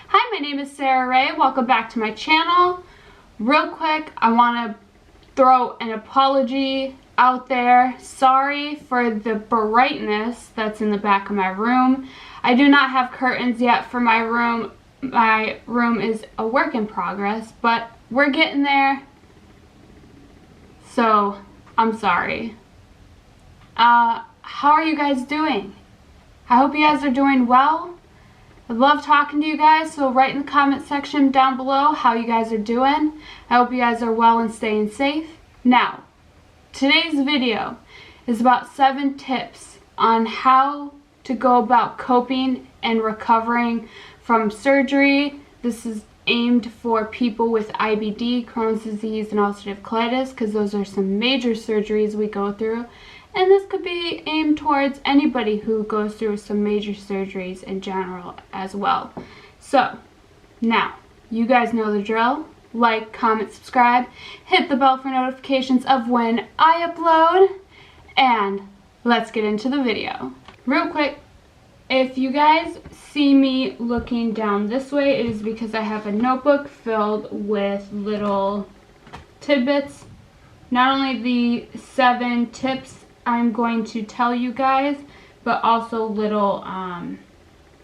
Hi, my name is Sarah Rae. Welcome back to my channel. Real quick, I want to throw an apology out there. Sorry for the brightness that's in the back of my room. I do not have curtains yet for my room. My room is a work in progress, but we're getting there. So, I'm sorry. How are you guys doing? I hope you guys are doing well. I love talking to you guys, so write in the comment section down below how you guys are doing. I hope you guys are well and staying safe. Now, today's video is about 7 tips on how to go about coping and recovering from surgery. This is aimed for people with IBD, Crohn's disease, and ulcerative colitis, because those are some major surgeries we go through. And this could be aimed towards anybody who goes through some major surgeries in general as well. So, now, you guys know the drill. Like, comment, subscribe, hit the bell for notifications of when I upload, and let's get into the video. Real quick, if you guys see me looking down this way, it is because I have a notebook filled with little tidbits. Not only the 7 tips I'm going to tell you guys, but also little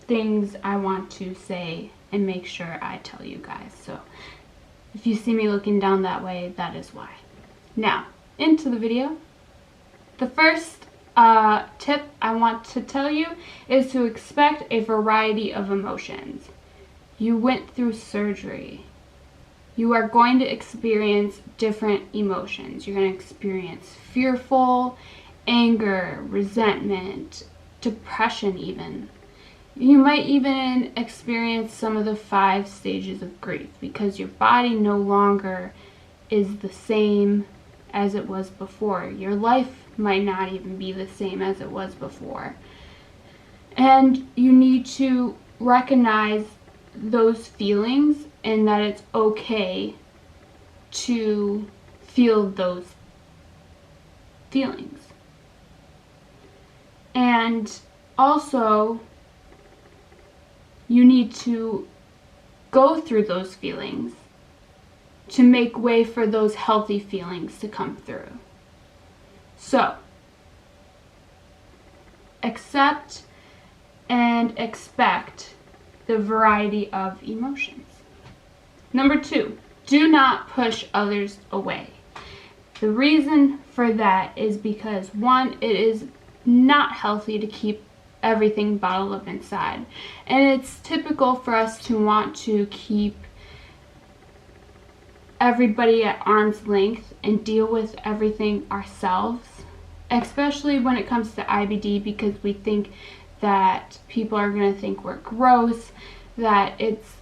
things I want to say and make sure I tell you guys. So if you see me looking down that way, that is why. Now, into the video. The first tip I want to tell you is to expect a variety of emotions. You went through surgery. You are going to experience different emotions. You're going to experience fearful, anger, resentment, depression even. You might even experience some of the 5 stages of grief because your body no longer is the same as it was before. Your life might not even be the same as it was before. And you need to recognize those feelings and that it's okay to feel those feelings. And also, you need to go through those feelings to make way for those healthy feelings to come through. So, accept and expect the variety of emotions. Number 2, do not push others away. The reason for that is because, 1, it is not healthy to keep everything bottled up inside. And it's typical for us to want to keep everybody at arm's length and deal with everything ourselves, especially when it comes to IBD, because we think that people are going to think we're gross, that it's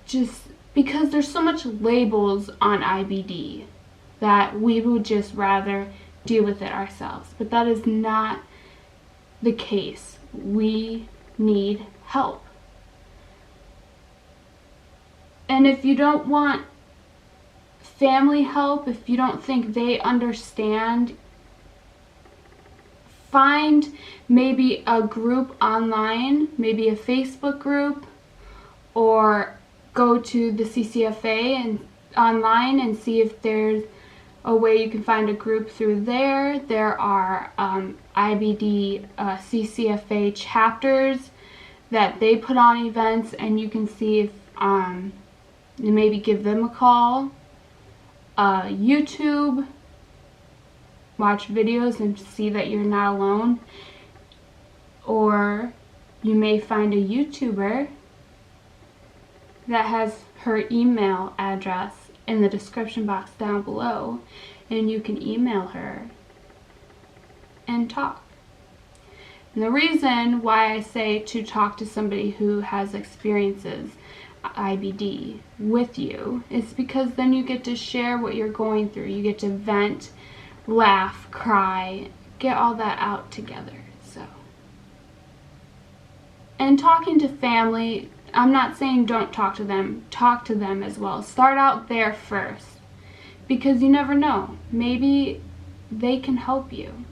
just because there's so much labels on IBD that we would just rather deal with it ourselves. But that is not the case. We need help. And if you don't want family help, if you don't think they understand, find maybe a group online, maybe a Facebook group, or go to the CCFA and online and see if there's a way you can find a group through there. There are IBD CCFA chapters that they put on events, and you can see if you maybe give them a call. YouTube, watch videos and see that you're not alone. Or you may find a YouTuber that has her email address in the description box down below, and you can email her and talk. And the reason why I say to talk to somebody who has experiences IBD with you is because then you get to share what you're going through. You get to vent, laugh, cry, get all that out together. So, and talking to family, I'm not saying don't talk to them as well. Start out there first, because you never know. Maybe they can help you.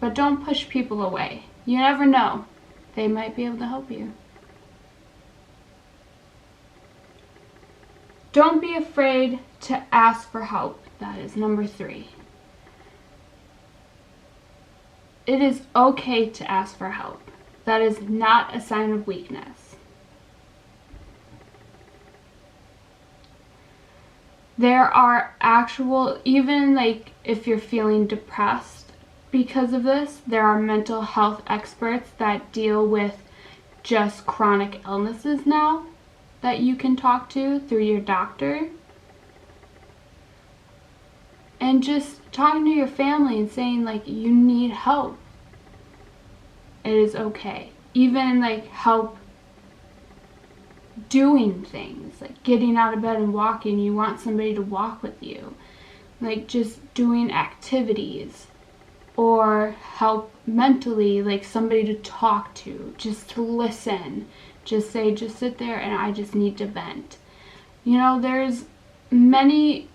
But don't push people away. You never know. They might be able to help you. Don't be afraid to ask for help. That is number 3. It is okay to ask for help. That is not a sign of weakness. There are actual, even like if you're feeling depressed because of this, there are mental health experts that deal with just chronic illnesses now that you can talk to through your doctor. And just talking to your family and saying like you need help. It is okay. Even like help doing things, like getting out of bed and walking. You want somebody to walk with you. Like just doing activities. Or help mentally, like somebody to talk to, just to listen. Just say, just sit there and I just need to vent. You know, there's many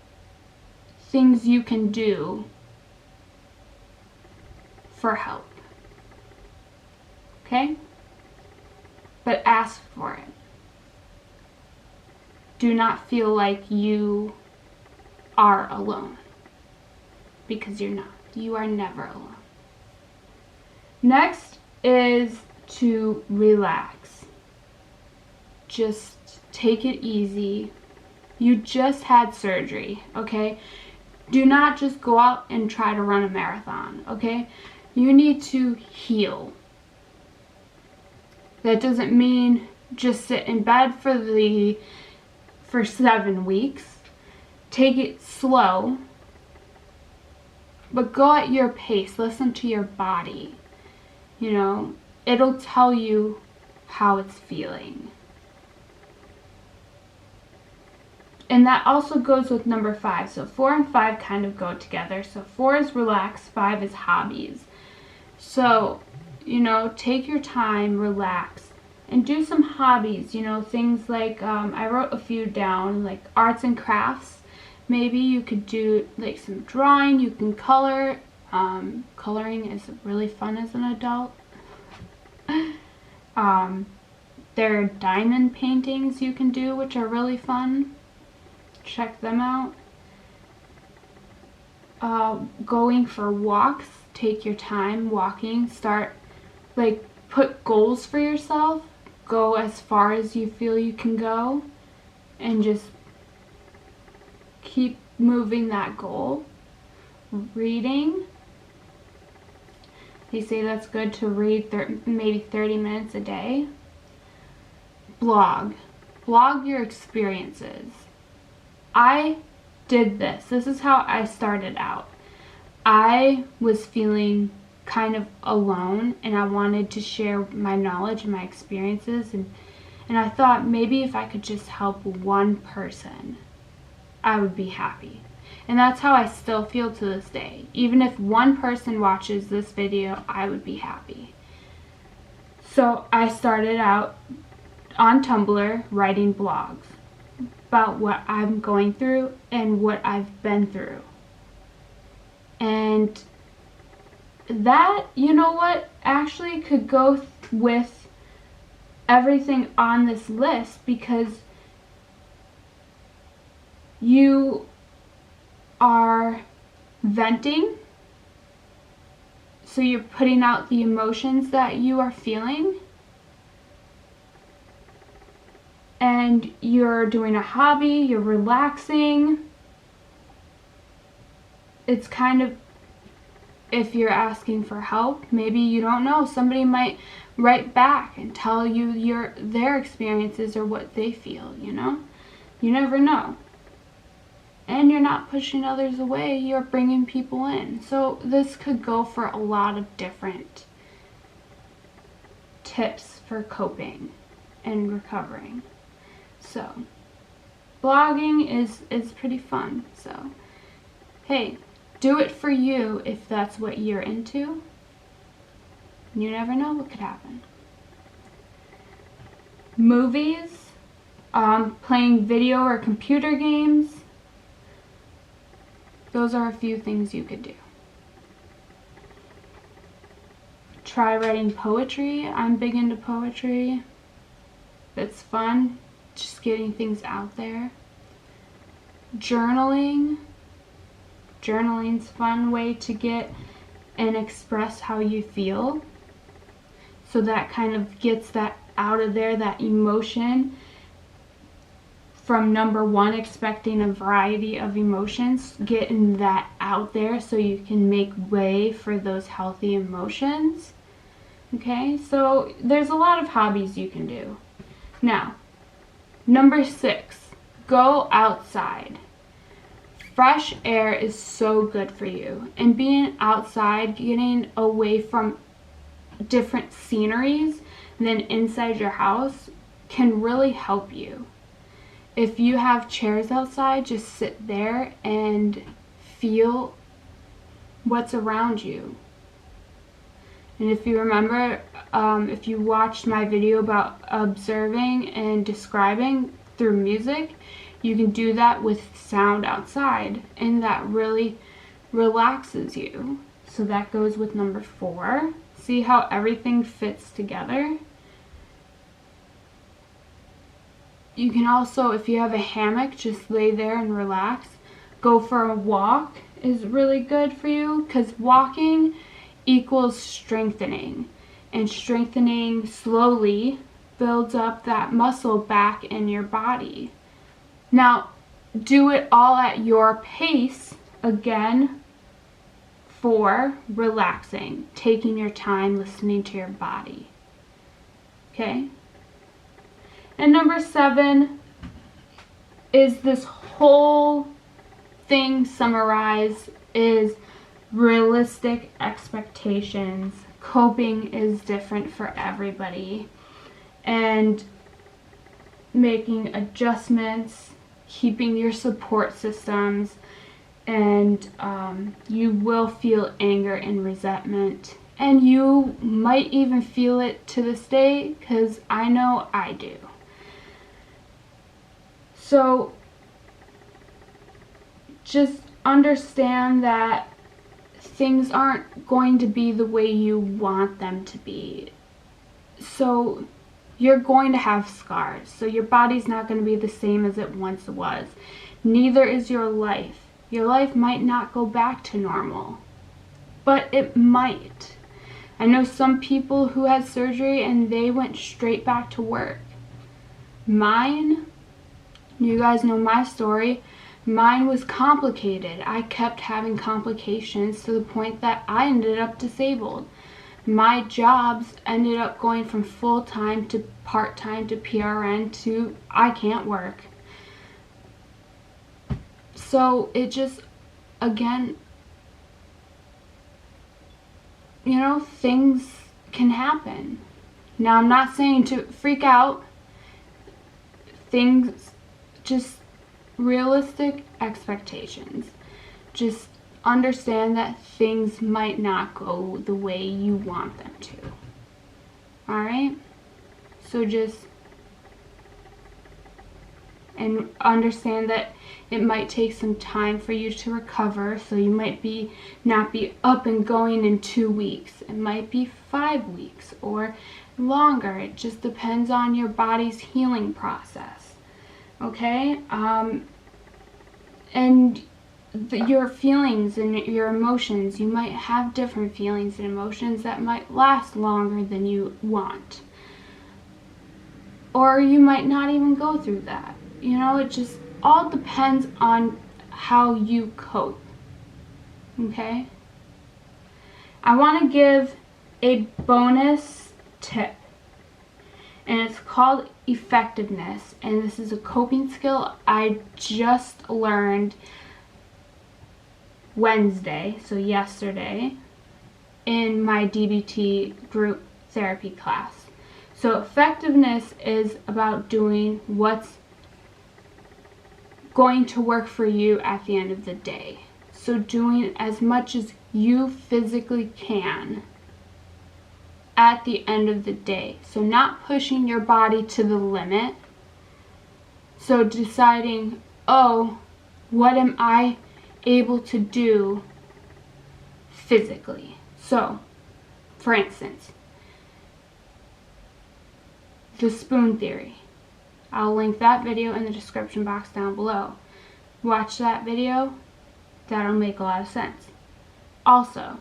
things you can do for help. Okay? But ask for it. Do not feel like you are alone. Because you're not. You are never alone. Next is to relax. Just take it easy. You just had surgery, okay? Do not just go out and try to run a marathon, okay? You need to heal. That doesn't mean just sit in bed for 7 weeks. Take it slow. But go at your pace. Listen to your body. You know, it'll tell you how it's feeling. And that also goes with number 5. So 4 and 5 kind of go together. So 4 is relax, 5 is hobbies. So, you know, take your time, relax, and do some hobbies. You know, things like, I wrote a few down, like arts and crafts. Maybe you could do like some drawing, you can color. Coloring is really fun as an adult. There are diamond paintings you can do, which are really fun. Check them out. Going for walks, take your time walking. Start, like, put goals for yourself. Go as far as you feel you can go. And just keep moving that goal. Reading. They say that's good to read maybe 30 minutes a day. Blog. Blog your experiences. I did this. This is how I started out. I was feeling kind of alone and I wanted to share my knowledge and my experiences, and I thought maybe if I could just help one person, I would be happy. And that's how I still feel to this day. Even if one person watches this video, I would be happy. So I started out on Tumblr writing blogs about what I'm going through and what I've been through. And that, you know what, actually could go with everything on this list, because you are venting, so you're putting out the emotions that you are feeling, and you're doing a hobby, you're relaxing. It's kind of, if you're asking for help, maybe you don't know, somebody might write back and tell you their experiences or what they feel, you know? You never know. And you're not pushing others away, you're bringing people in. So this could go for a lot of different tips for coping and recovering. So blogging is pretty fun. So hey, do it for you if that's what you're into. You never know what could happen. Movies, playing video or computer games. Those are a few things you could do. Try writing poetry. I'm big into poetry. It's fun, just getting things out there. journaling. Journaling's a fun way to get and express how you feel. So that kind of gets that out of there, that emotion. From number one, expecting a variety of emotions, getting that out there so you can make way for those healthy emotions. Okay, so there's a lot of hobbies you can do. Now, number 6, go outside. Fresh air is so good for you, and being outside, getting away from different sceneries than inside your house can really help you. If you have chairs outside, just sit there and feel what's around you. And if you remember, if you watched my video about observing and describing through music, you can do that with sound outside, and that really relaxes you. So that goes with number 4. See how everything fits together? You can also, if you have a hammock, just lay there and relax. Go for a walk is really good for you, because walking equals strengthening, and strengthening slowly builds up that muscle back in your body. Now, do it all at your pace, again, for relaxing, taking your time, listening to your body. Okay? And number 7 is this whole thing summarized is realistic expectations. Coping is different for everybody, and making adjustments, keeping your support systems, and you will feel anger and resentment, and you might even feel it to this day, because I know I do. So just understand that things aren't going to be the way you want them to be. So you're going to have scars. So your body's not going to be the same as it once was. Neither is your life. Your life might not go back to normal, but it might. I know some people who had surgery and they went straight back to work. Mine, you guys know my story. Mine was complicated. I kept having complications to the point that I ended up disabled. My jobs ended up going from full-time to part-time to PRN to I can't work. So it just, again, you know, things can happen. Now, I'm not saying to freak out. Things, just realistic expectations. Just understand that things might not go the way you want them to. Alright? So just, and understand that it might take some time for you to recover. So you might not be up and going in 2 weeks. It might be 5 weeks or longer. It just depends on your body's healing process. Okay? And your feelings and your emotions, you might have different feelings and emotions that might last longer than you want. Or you might not even go through that. You know, it just all depends on how you cope. Okay? I want to give a bonus tip, and it's called effectiveness, and this is a coping skill I just learned Wednesday, so yesterday, in my DBT group therapy class. So effectiveness is about doing what's going to work for you at the end of the day. So doing as much as you physically can at the end of the day. So not pushing your body to the limit. So deciding, oh, what am I able to do physically? So, for instance, the spoon theory. I'll link that video in the description box down below. watch that video. That'll make a lot of sense. Also,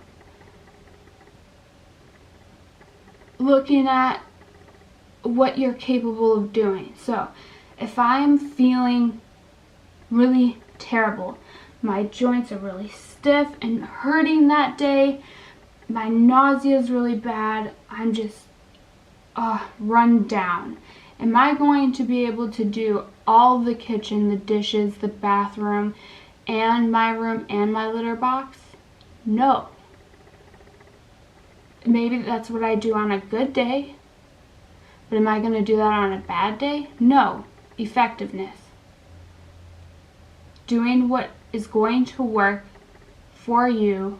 looking at what you're capable of doing. So, if I'm feeling really terrible, my joints are really stiff and hurting that day, my nausea is really bad, I'm just run down. Am I going to be able to do all the kitchen, the dishes, the bathroom, and my room, and my litter box? No. Maybe that's what I do on a good day, but am I going to do that on a bad day? No. Effectiveness. Doing what is going to work for you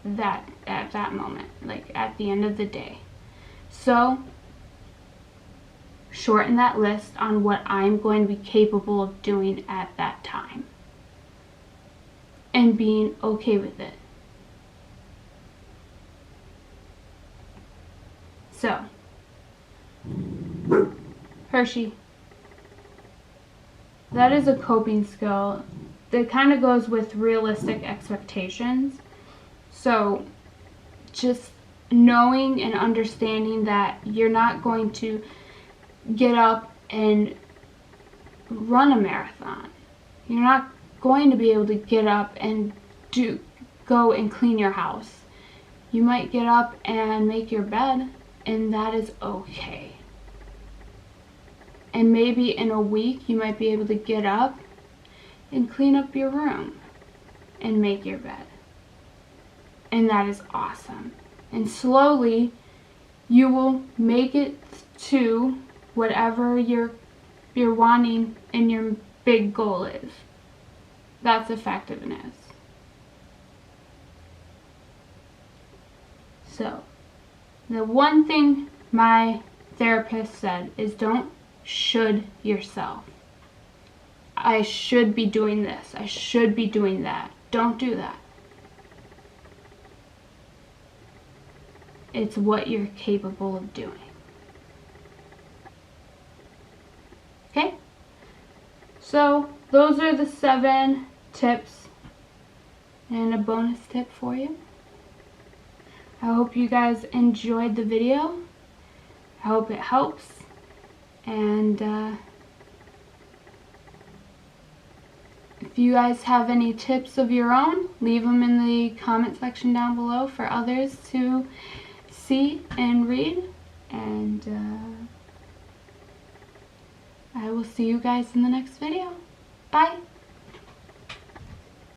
at that moment, like at the end of the day. So, shorten that list on what I'm going to be capable of doing at that time. And being okay with it. So, Hershey. That is a coping skill that kind of goes with realistic expectations. So, just knowing and understanding that you're not going to get up and run a marathon. You're not going to be able to get up and go and clean your house. You might get up and make your bed, and that is okay. And maybe in a week you might be able to get up and clean up your room and make your bed. And that is awesome. And slowly you will make it to whatever you're wanting and your big goal is. That's effectiveness. So, the one thing my therapist said is don't should yourself. I should be doing this. I should be doing that. Don't do that. It's what you're capable of doing. Okay? So, those are the 7 tips and a bonus tip for you. I hope you guys enjoyed the video. I hope it helps. And if you guys have any tips of your own, leave them in the comment section down below for others to see and read. And I will see you guys in the next video. Bye!